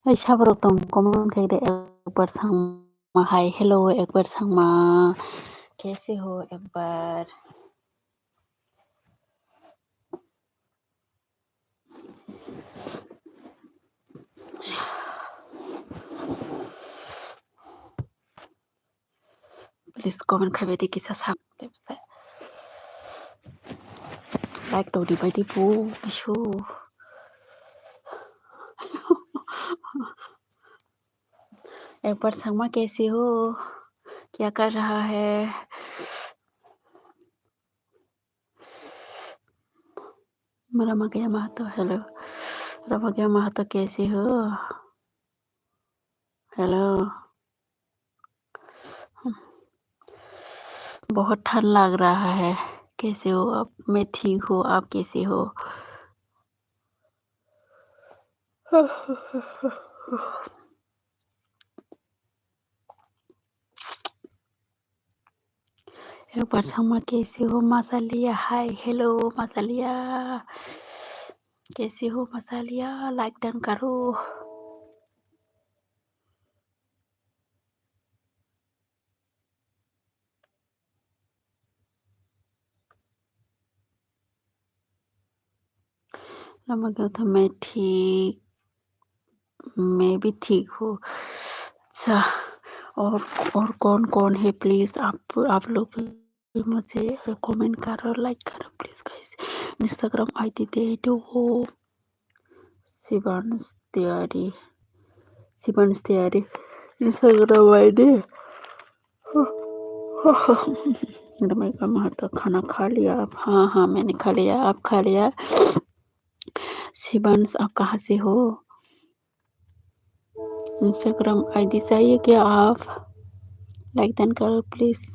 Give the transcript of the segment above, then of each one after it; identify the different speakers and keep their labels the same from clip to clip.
Speaker 1: Ay, sabrok tong comment करके एक बार Sangma hi hello एक बार संगमा कैसे हो एक बार प्लीज कमेंट खाबेदि किसा साब लाइक तौदी बायदि बु किसु एक बार संगमा कैसी हो क्या कर रहा है रमगया महतो हेलो रमगया महतो कैसी हो हेलो बहुत ठंड लग रहा है कैसे हो आप मैं ठीक हूँ आप कैसे हो एक बार संगमा कैसे हो मसालिया हाय हेलो मसालिया कैसे हो मसालिया लाइक डन करो रमगया था मैं भी ठीक हूँ अच्छा और कौन कौन है प्लीज आप लोग भी मुझे कमेंट करो लाइक करो प्लीज गाइस इंस्टाग्राम आईडी दे दो शिवांश तिवारी इंस्टाग्राम आईडी रमगया महतो खाना खा लिया आप हाँ हाँ मैंने खा लिया आप खा लिया शिवांश आप कहाँ से हो इंस्टाग्राम आईडी चाहिए क्या आप लाइक डन करो प्लीज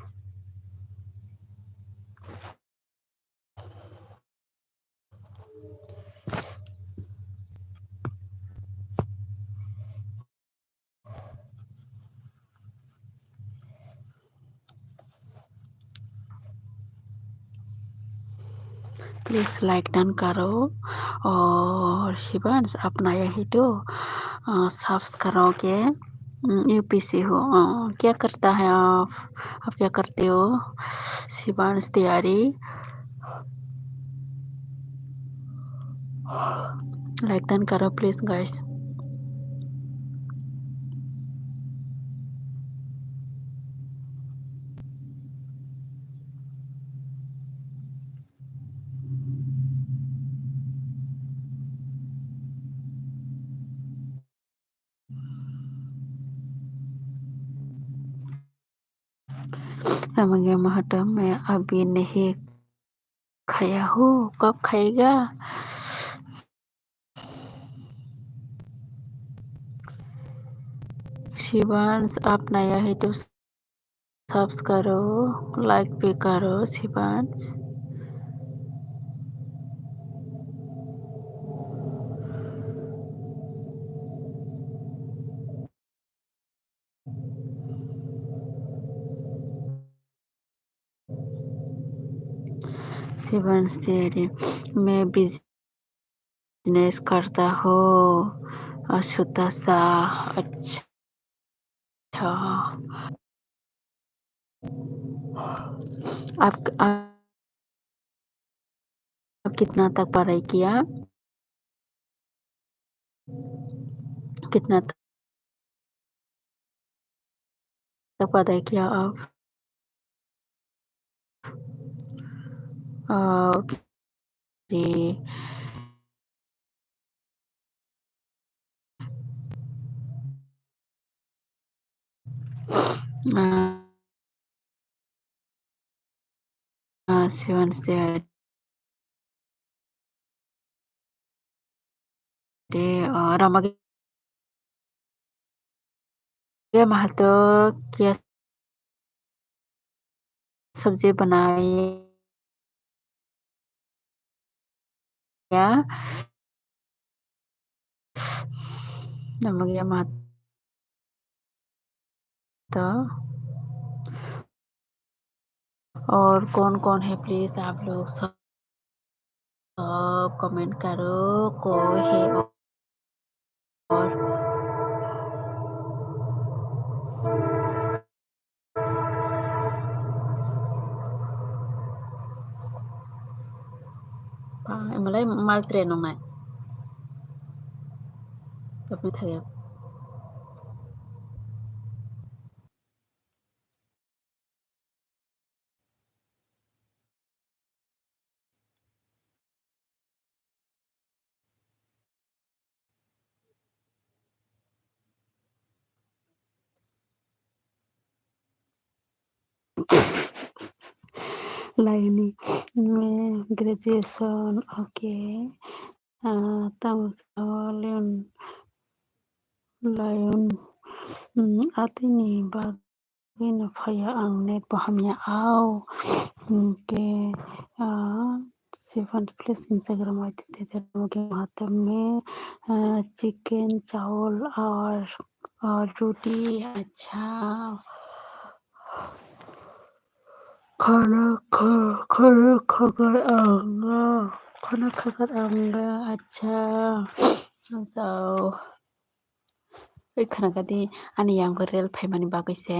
Speaker 1: प्लीज़ लाइक डन करो और शिवांश अपना यही तो सब्स करोगे यूपीसी हो क्या करता है आप क्या करते हो शिवांश तिवारी लाइक डन करो प्लीज़ गाइस रमगया महतो मैं अभी नहीं खाया हूँ कब खाएगा शिवांश अपना यही तो सब्स करो लाइक भी करो शिवांश शिवांश तिवारी मैं बिजनेस करता हूँ छोटा सा अच्छा आप कितना तक पढ़ाई किया कितना तक पढ़ाई किया आप ओके शिवांश रमगया महतो क्या सब्जी बनाई रमगया महतो और कौन कौन है प्लीज आप लोग सब कमेंट करो कोई है और मलाई मालत्रे नंनाय babay थायो लाइनी में ग्रेजुएशन ओके तामुल लायन आथिनि bagino faya ang net pahamya aw ke Stefan please Instagram ID दे दे मुझे हाथ में चिकन चावल और रोटी अच्छा खाना खाना खाकर आऊंगा खाना खाकर आऊंगा अच्छा so खोनागादि आंनि आंबो रेल फाइमानि बागैसे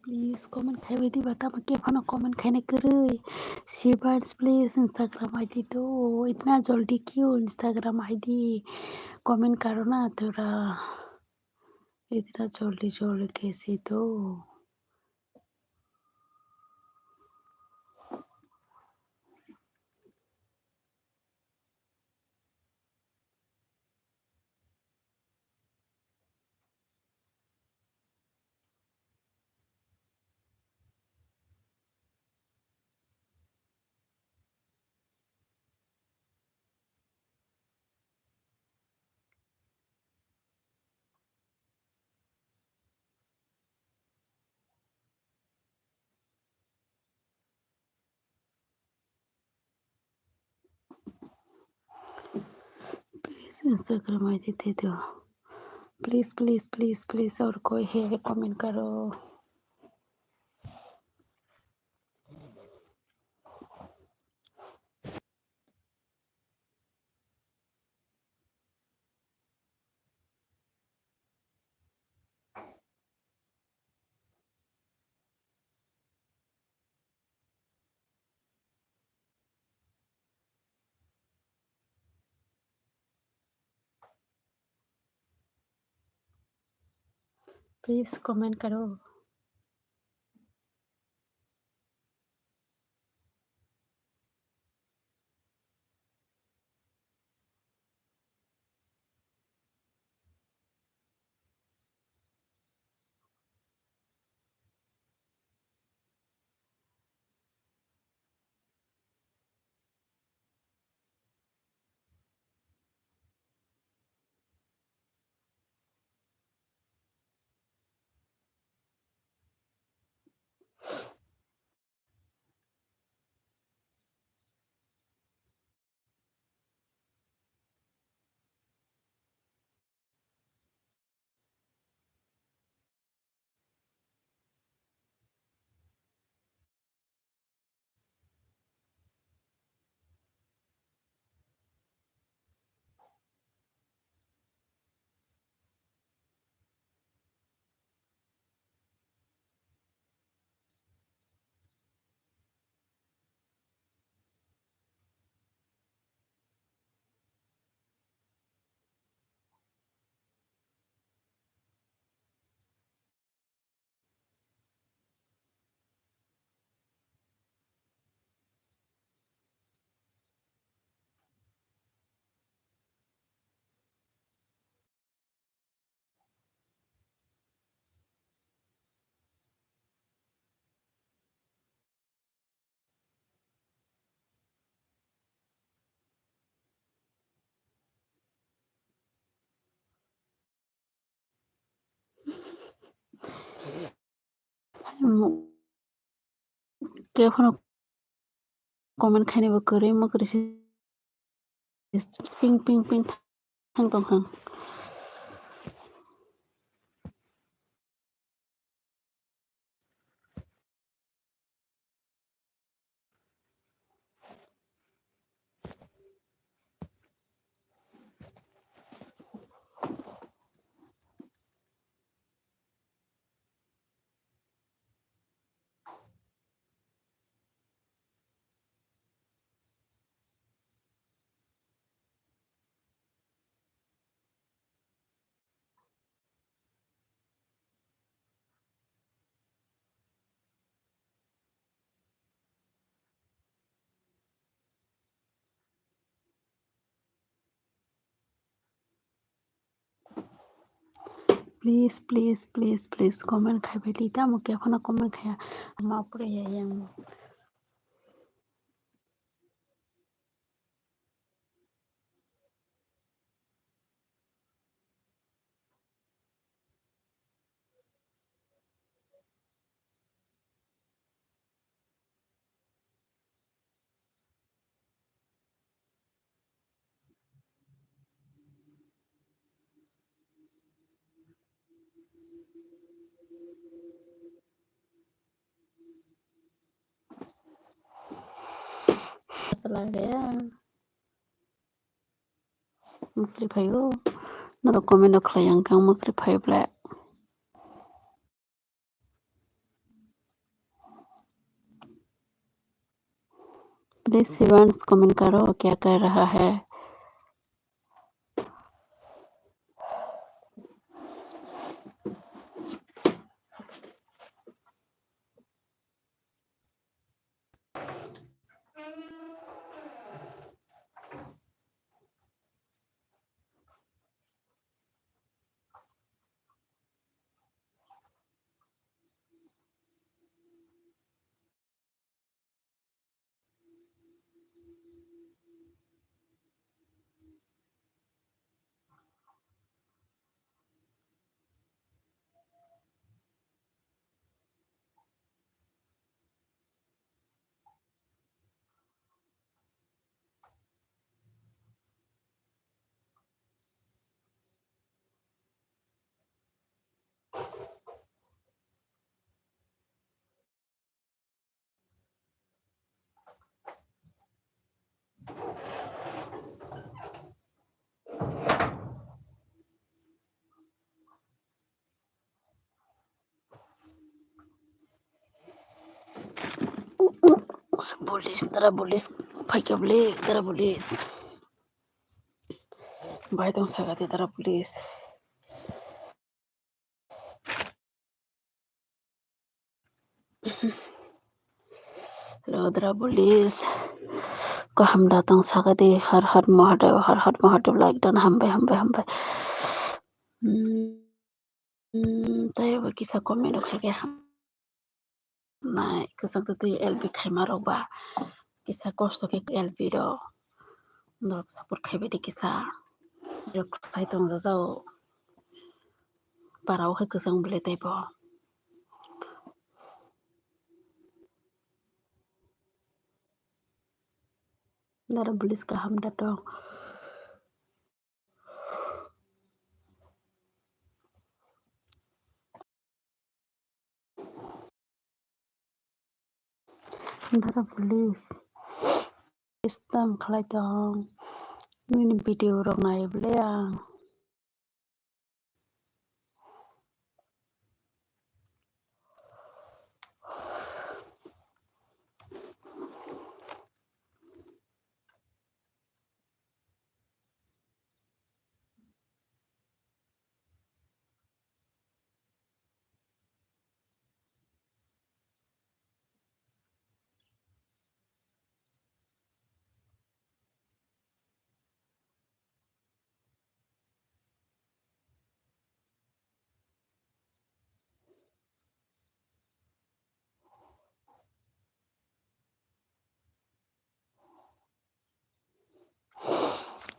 Speaker 1: प्लीज कमेंट खाई थी बता मैं क्या फना कमेंट खाने करे सीबर्ड्स प्लीज इंस्टाग्राम आईडी दो इतना जल्दी क्यों इंस्टाग्राम आईडी कमेंट करो ना थोड़ा इतना जल्दी जल्दी कैसे दो प्लीज इंस्टाग्राम आईडी दे दो प्लीज प्लीज प्लीज प्लीज और कोई है कमेंट करो प्लीज कमेंट करो Kefano comment khani ba kore ma kore ping ping ping thang tong hang. Please comment khai beli ta mo kefano comment khaya ma pure yang. Salah gaya. Mukri phayo. Naro comment no khlayang kang mukri phayo bla. Please Shivansh comment करो क्या कर रहा है। Bolis, tara bolis, pakai beli, tara bolis. Baik dong sagati tara bolis. Hello tara bolis. Ko हम datang sagati har Mahadev like dan hambai. Tayo kisah komen oke ya. Nah, kisah tu LB khaimaro ba. Kisah kosto ke LB do. Ndok sapur khaibe di kisah. Yok thai tong zao. Parau ke kisah bele tebo. Nara bulis ka ham datang. Nara bulis. Istam khalai tong. Ini video orang nai bele yang.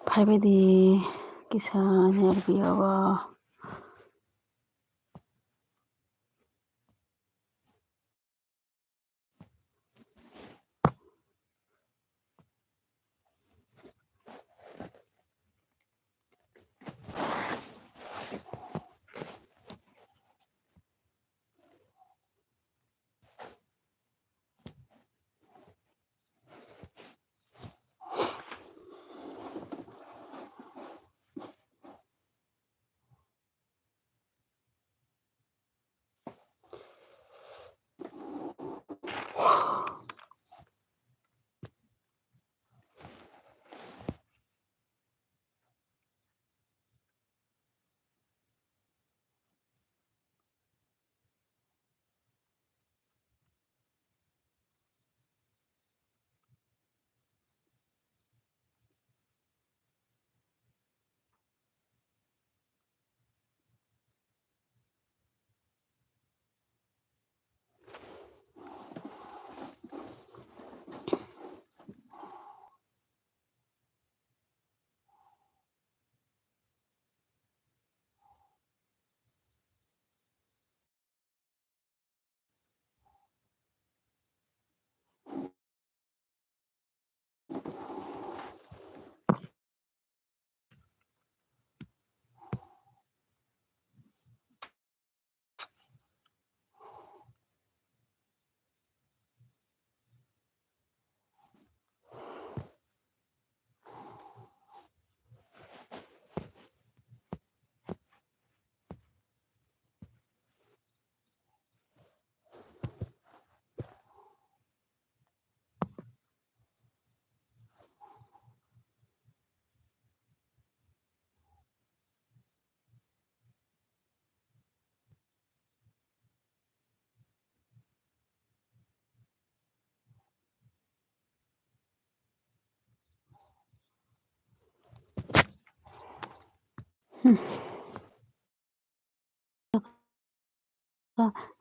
Speaker 1: Phaibe di kisah LB awa.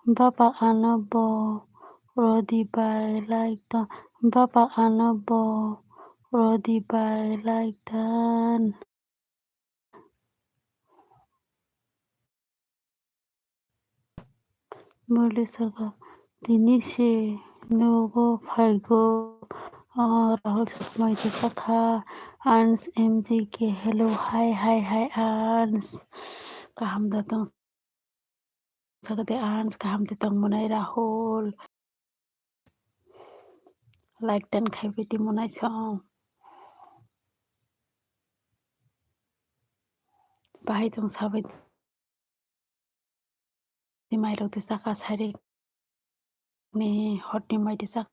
Speaker 1: Baba Anabo Rodi by like the Baba Anabo Rodi by like the Mulisaka Dinishi Nogo Faigo Rahul Sharma Sakha Ans MGK hello hi Ans Kaham datang sagade Ans kaham datang munai Rahul like dan khaibiti munai song bahai tong sabai di mai rok saka sari ni hot ni mai saka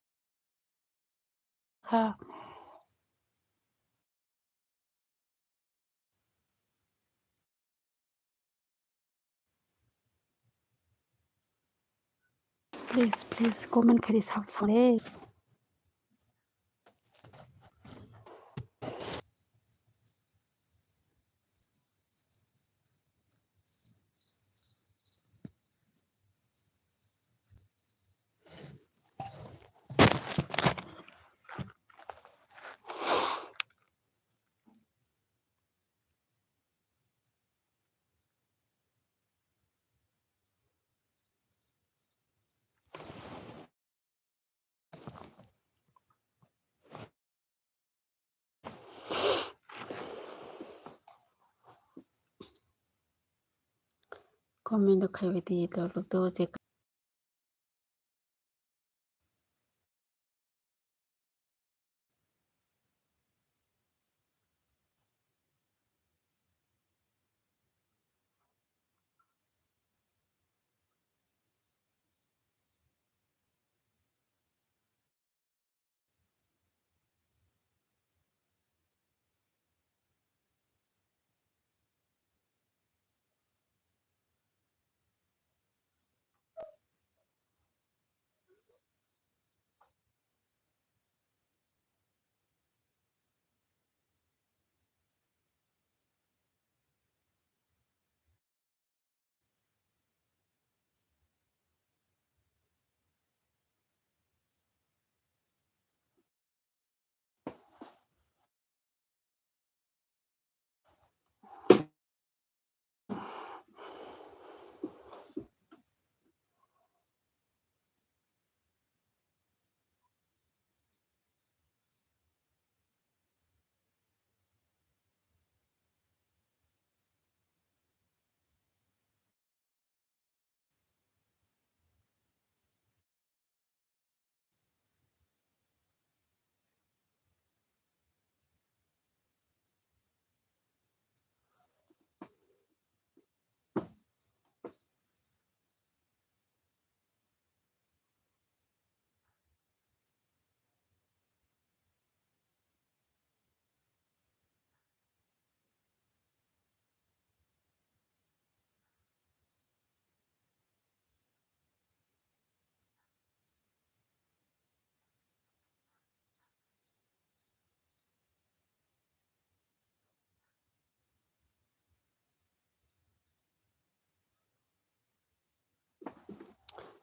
Speaker 1: please comment kari sab sare comment do khaibiti to luk do je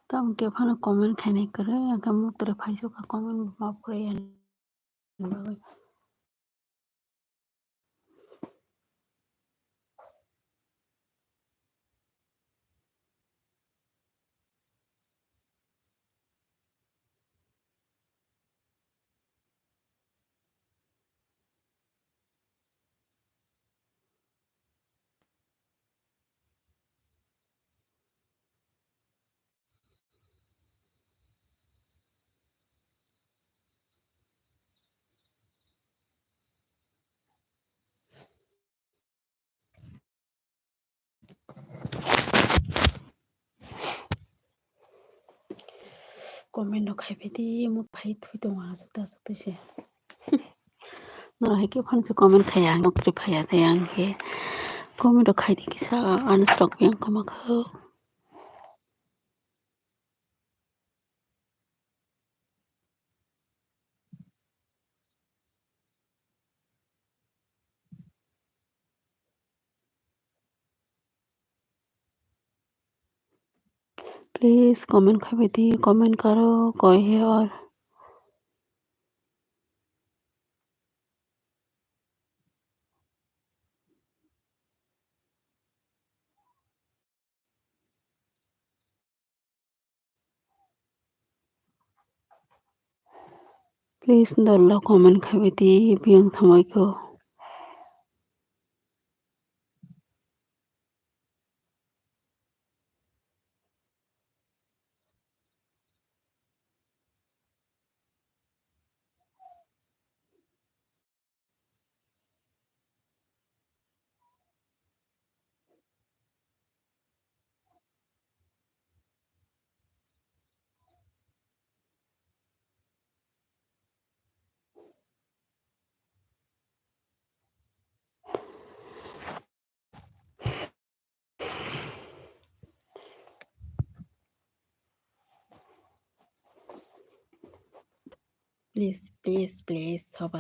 Speaker 1: tam ke phana comment khainai kare agam mutre phaiso ka comment ma pure yan bagai comment do khaibiti mu phai thui to nga sakta sakta se na ke phana se comment khaya mutre phaya de yang ke comment do khai di kisa ansrok yang kama kha please comment खाबे दी comment करो कोई है और please दल्ल comment खाबे दी बियांग थांबायखौ please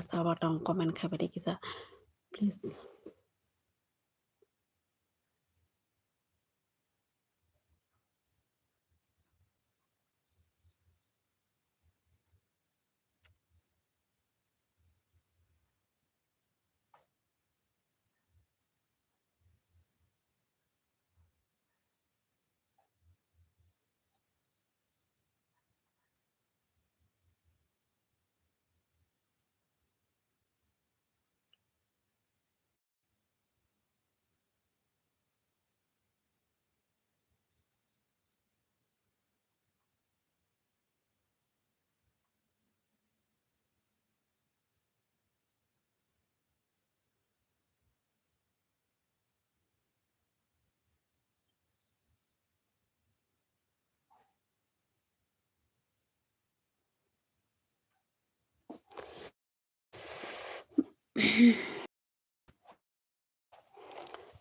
Speaker 1: साबा दं comment खाबे दी किसा प्लिज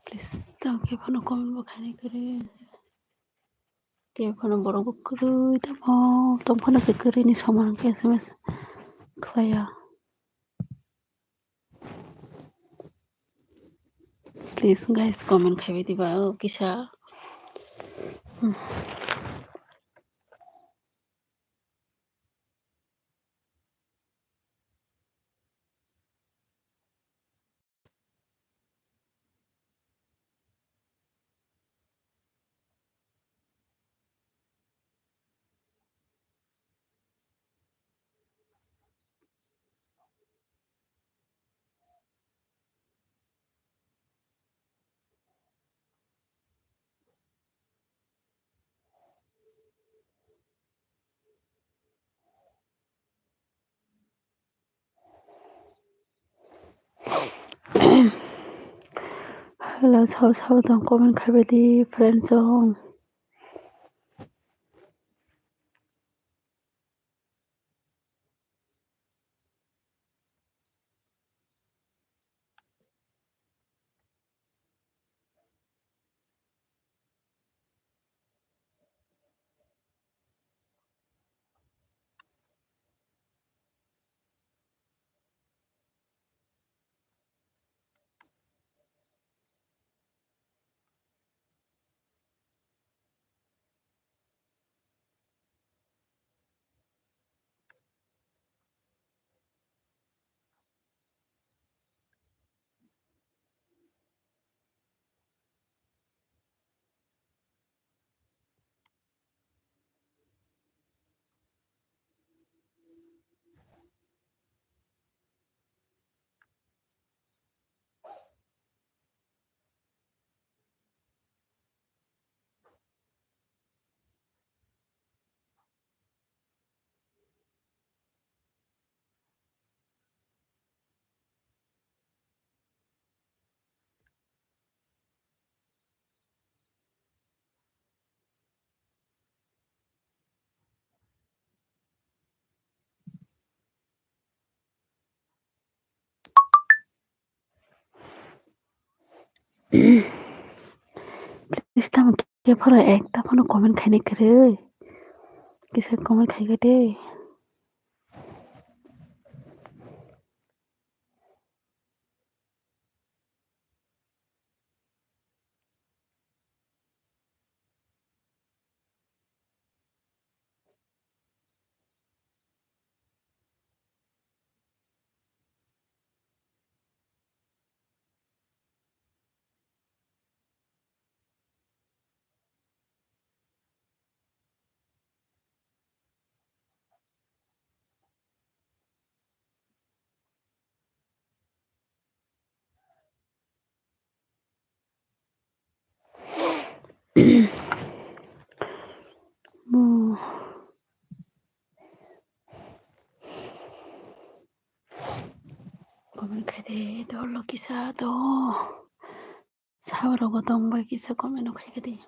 Speaker 1: प्लिज तम के फनो कमेन्ट बखाने करे के फनो बरंबो करै तम फनो से करै समान के एसएमएस खाया प्लिज गाइस कमेन्ट खाबे दिबा किसा हेलो साव दं कमेन्ट खाबे दी फ्रेंड्स हं प्लिज तम के फनो एक फनो कमेन्ट खाने करे किसा comment खाइगे they 뭐 고민 카이데 돌로 기사도 사오라고 동발 기사 고민을 카이데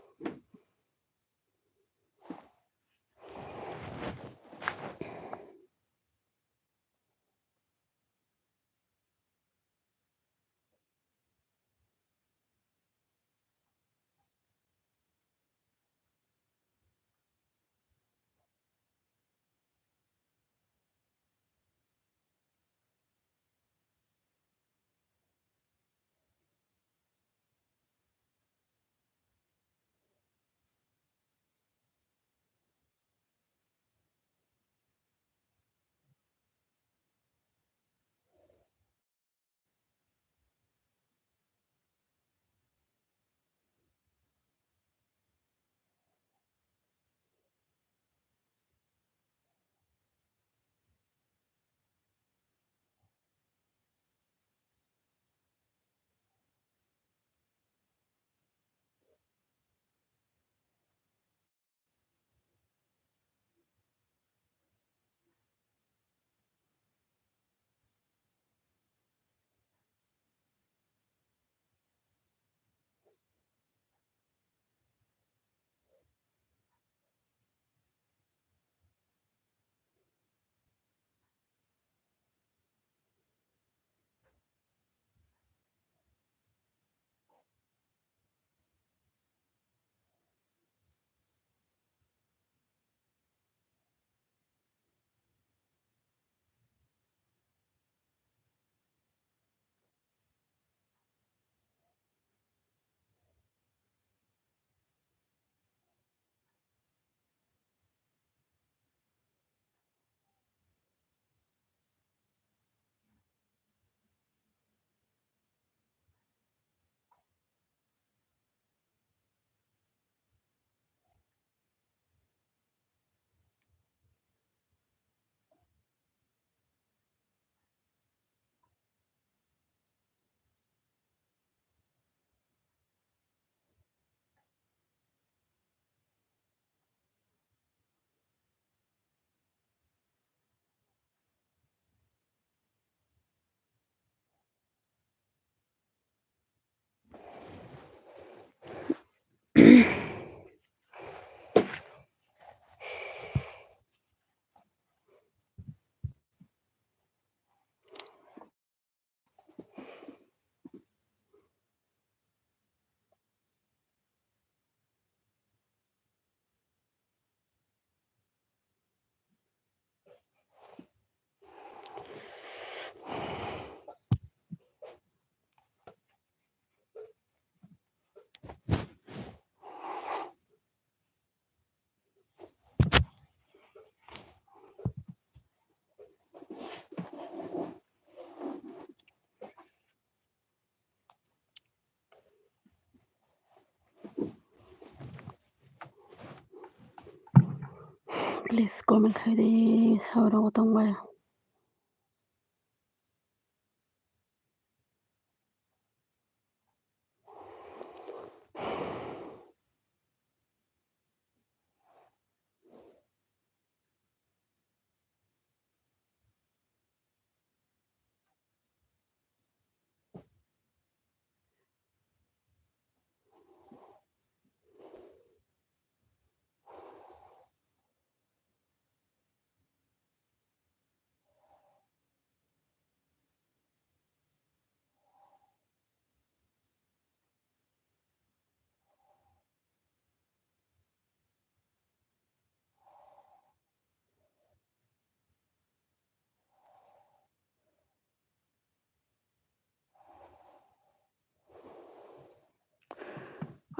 Speaker 1: 플리즈 고민 카이데 사오라고 동발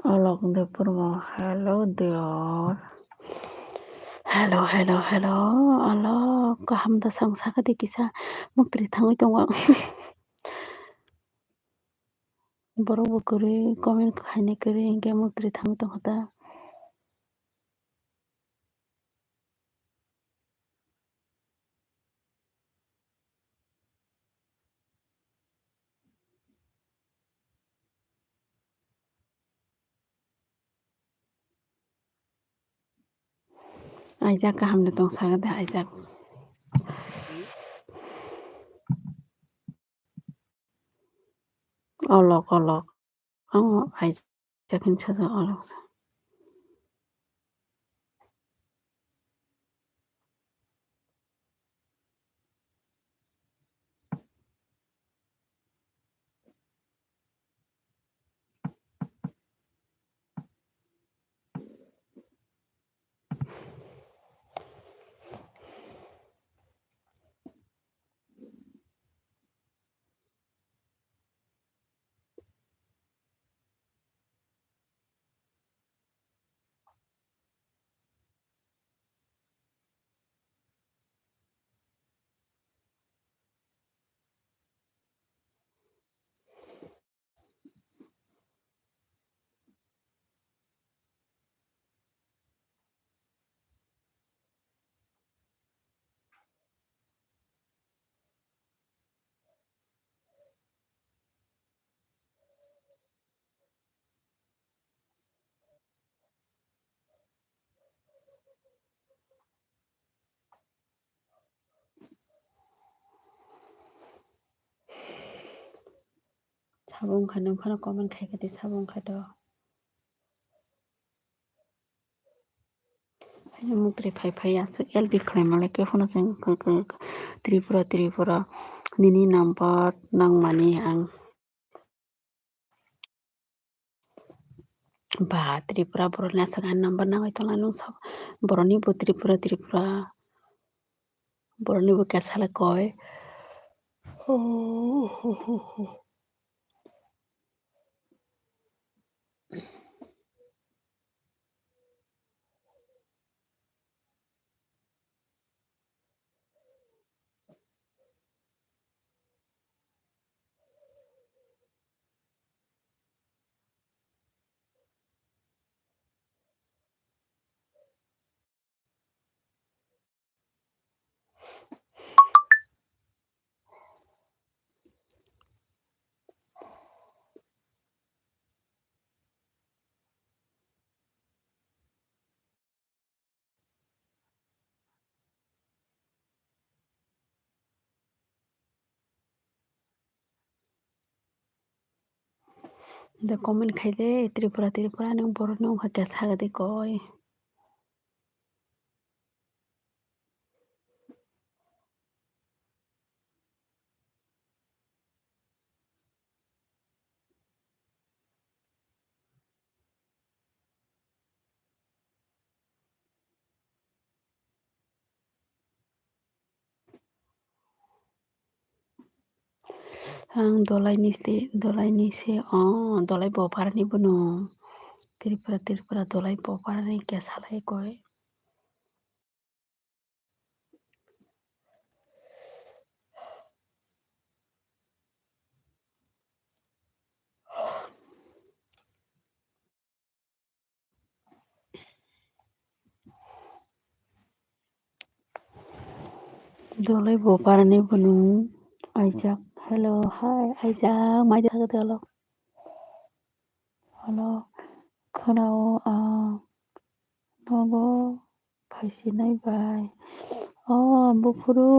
Speaker 1: Allah kunde purmo hello dear hello Allah kahamda sangsaga de kisa muktri thangoi tongo borobo kore komen khaine kore hinge muktri thangoi tongta Aijak kahamni tongsaga de aijak. Olok olok. Aijak hinsaja olok. Sabung khanung phano comment khaikati sabung khato. Mutri phai asuk LB khlaimale ke phono jeng Tripura nini number nangmani ang ba Tripura boroni asagan number nangai tongla nung sab boroni bo Tripura boroni bo kesala koi. The comment khaide Tripura nung boroni ungkha kesaga de koi. Ang dolai ni se dolai bo parani bono Tripura dolai bo parani kesalai koi. Dolai bo parani bono Aijak. Hello, hi Aijak. Mai de hello. Hello. Khonao nogo phaisinai bai. Bufuru.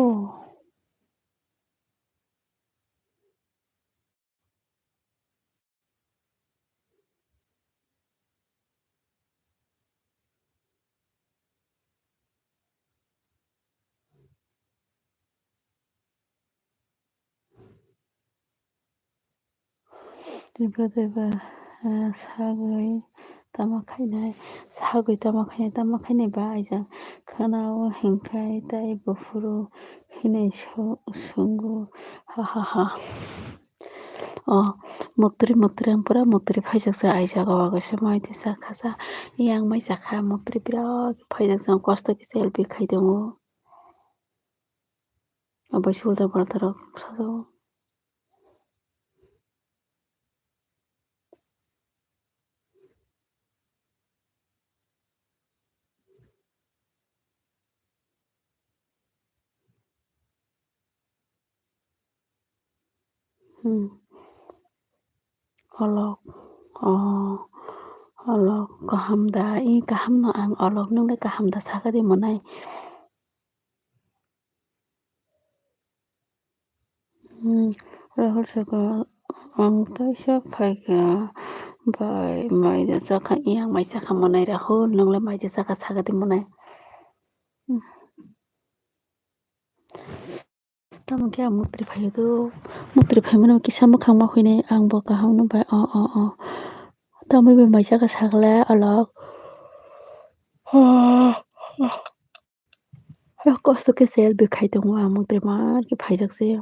Speaker 1: Tripura sagoi tama khainai ba Aijak. Khonao hingkai tai bufuru hinai sungu. Ha. Muktri ang pura muktri phaijaksa Aijak awagasa mai de sakhasa. Yang mai sakha muktri birat phaijaksa kosto kisa LB khaidongo. Abai sulta bartarok sajao. Olok. अलग kahamda I kahamna ang olog nungle kahamda sagadi monai. Rahul saka ang taisa phaika bai maida saka iyang mai saka monai rahul nungle maida saka sagadi monai. Tamo kya mutri phai do mutri phai mana kisa mukhang ma huine ang bo kaham no bai tamo be mai saka sagla alog. Kosto ke sel be khai tongo ang mutri mar ki phai jakse.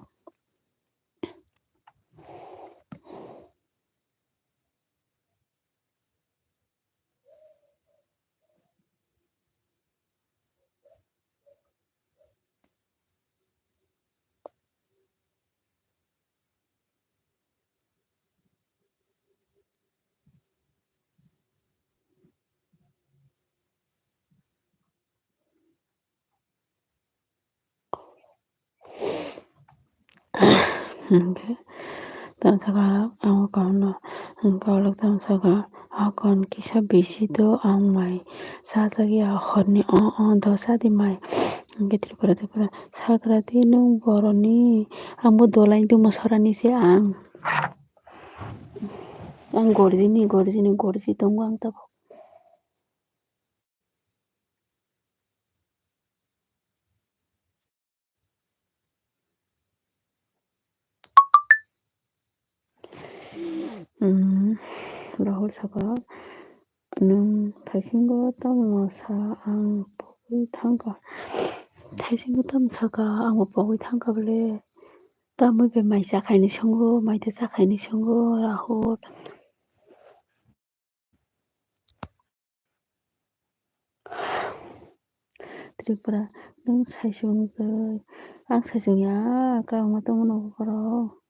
Speaker 1: Tam saka ang kauna ang kaulak tam saka akon kisa bisi do ang mai sa sagi akhorni dosa di mai angke tripura sagrati nung boroni ambo dolain tu masorani se ang gorji tongo ang tabo. Rahul saka nung thaisinggo tammo sa ang pogui thangka thaisinggo tam saka ang pogui thangka bole tamoi be maisa khaini songo maita sa khaini songo Rahul tripura nung saisungkai ang saisungya kang matong no koro.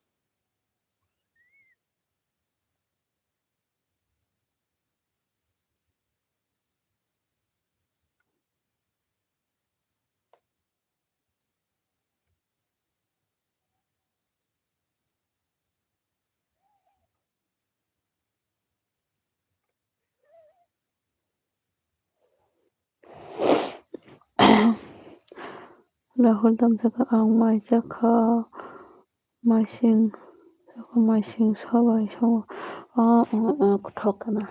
Speaker 1: Rahul tam saka ang mai chakha maising sabai songo kuthokana.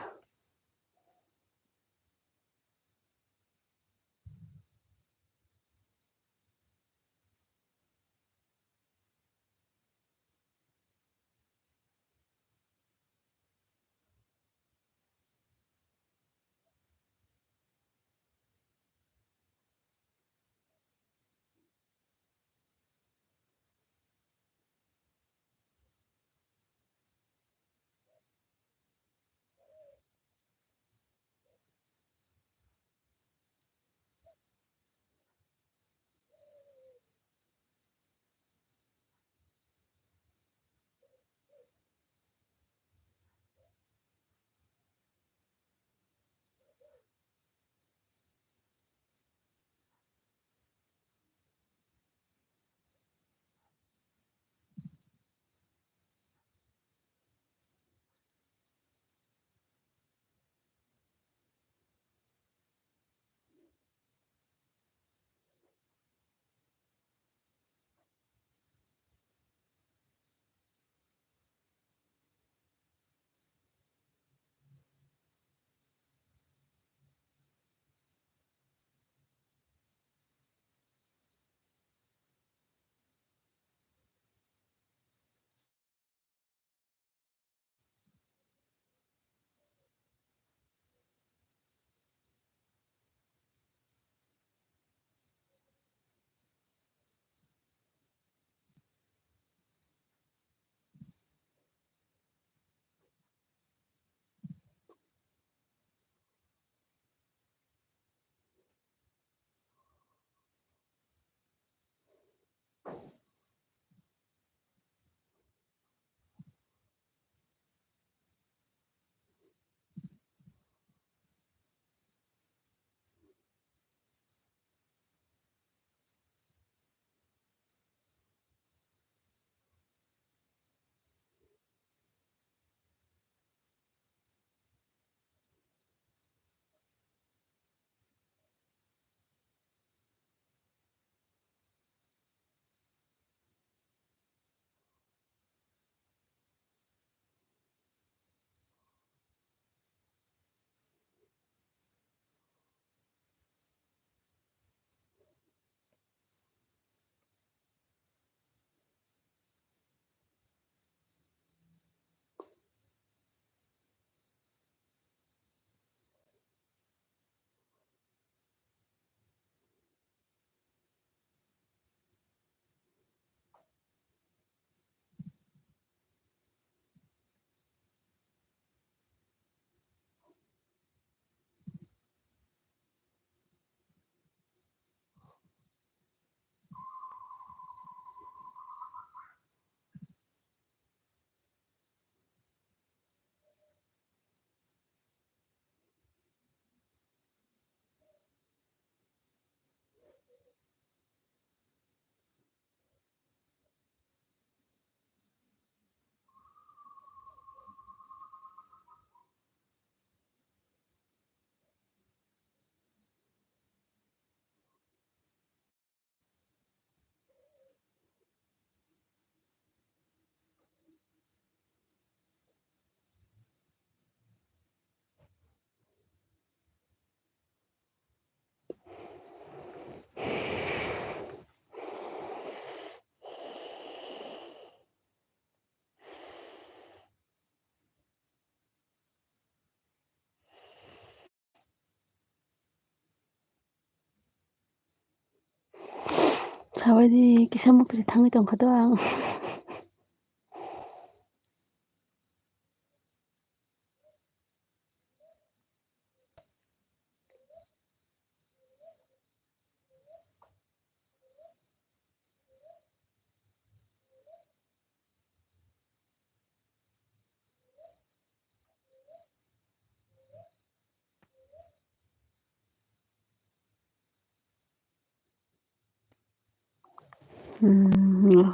Speaker 1: 사와디 기사목들이 당했던 거다.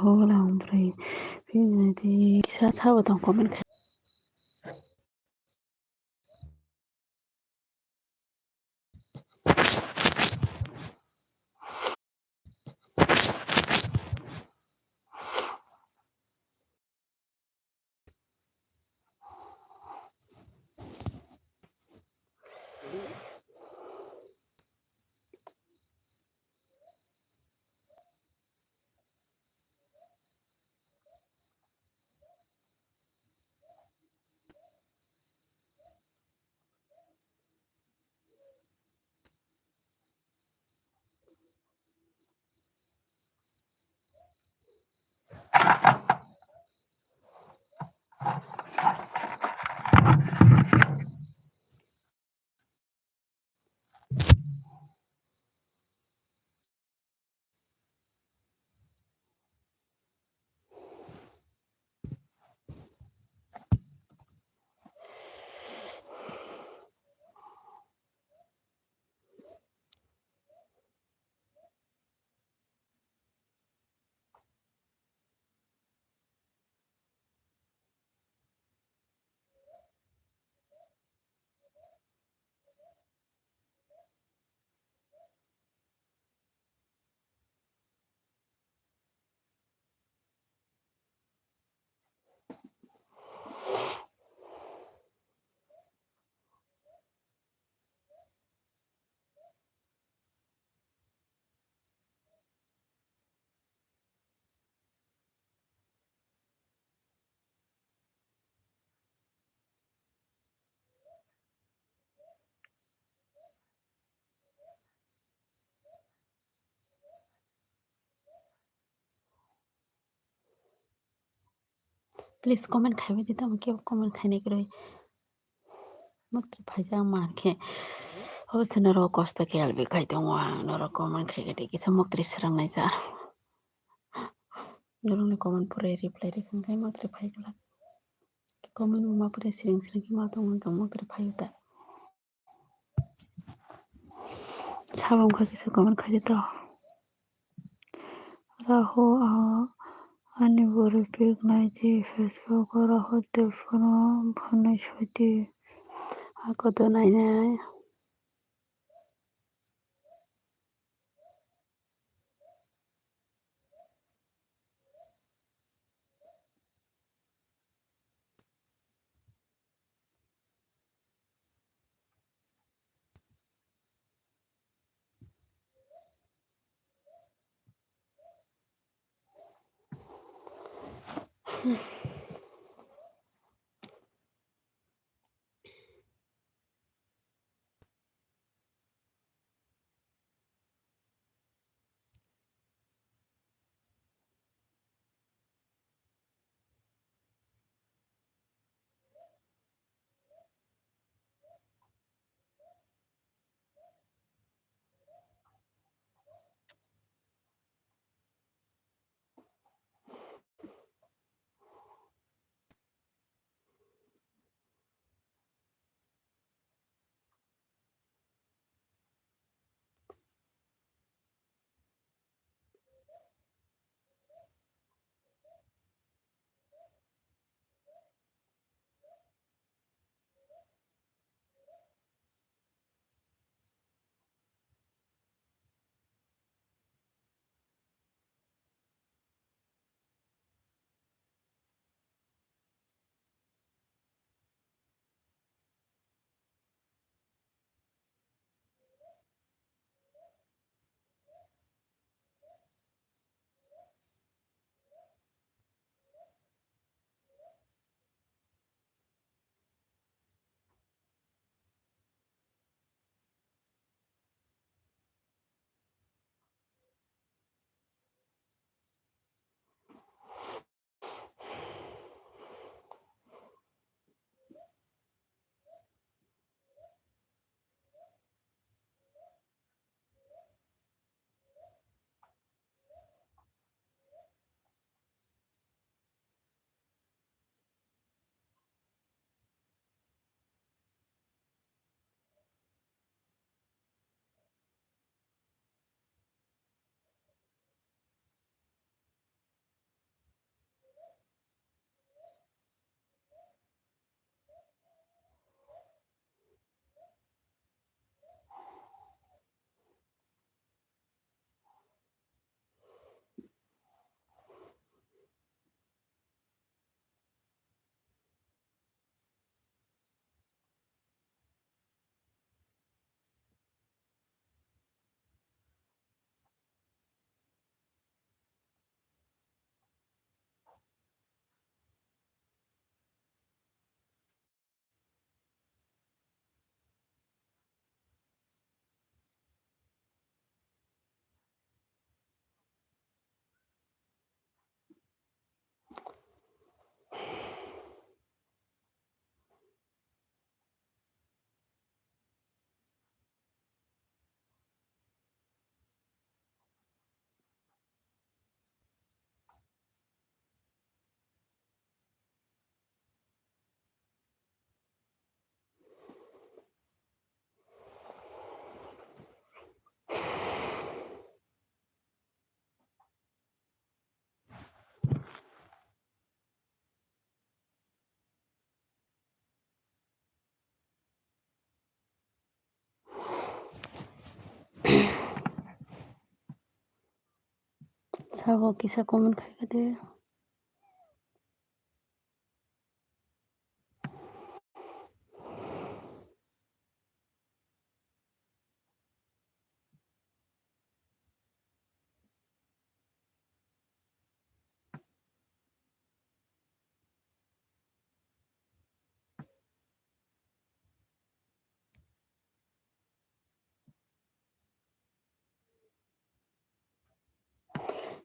Speaker 1: Hola, hombre. Di kisah sawa tong komen ka. Please comment खाइबे दिता मके comment खाने के रही. Mutri phaja marke. Hobs naro costa ke albi kaitong wa naro comment khaiga de kisa mutri serang nai sa. Nurung ne comment pure reply re kan kai mutri phaiga la. Comment ma pure sering sering ki ma tong mutri phaiuta. Sabam kha kisa comment khai ta. Raho ani bore pek nai je Facebook raho telephone phone shoti. Ako to nai nai. 사고 기사 고문 가이가들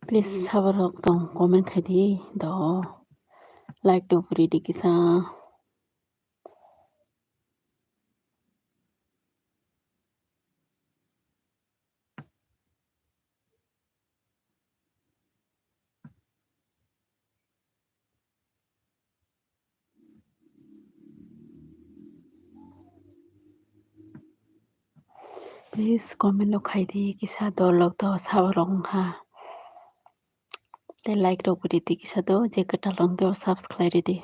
Speaker 1: please sabar hok tong comment khai di do like to puri di kisa please comment lo khai di kisa do lok do sabar hok ha te like to puri di kisa do je kata long ke subscribe di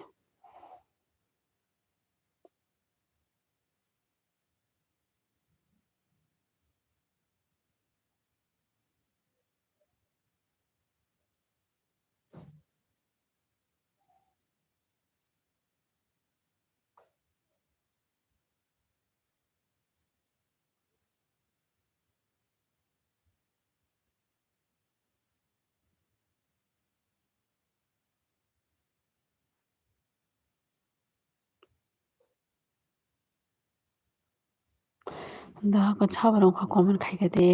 Speaker 1: da ko sabar hok comment khai ga de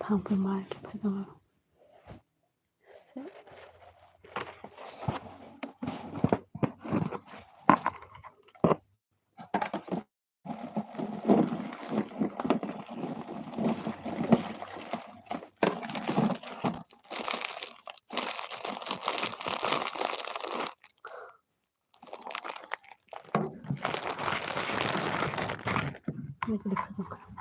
Speaker 1: thang pe mar ke phai do Ini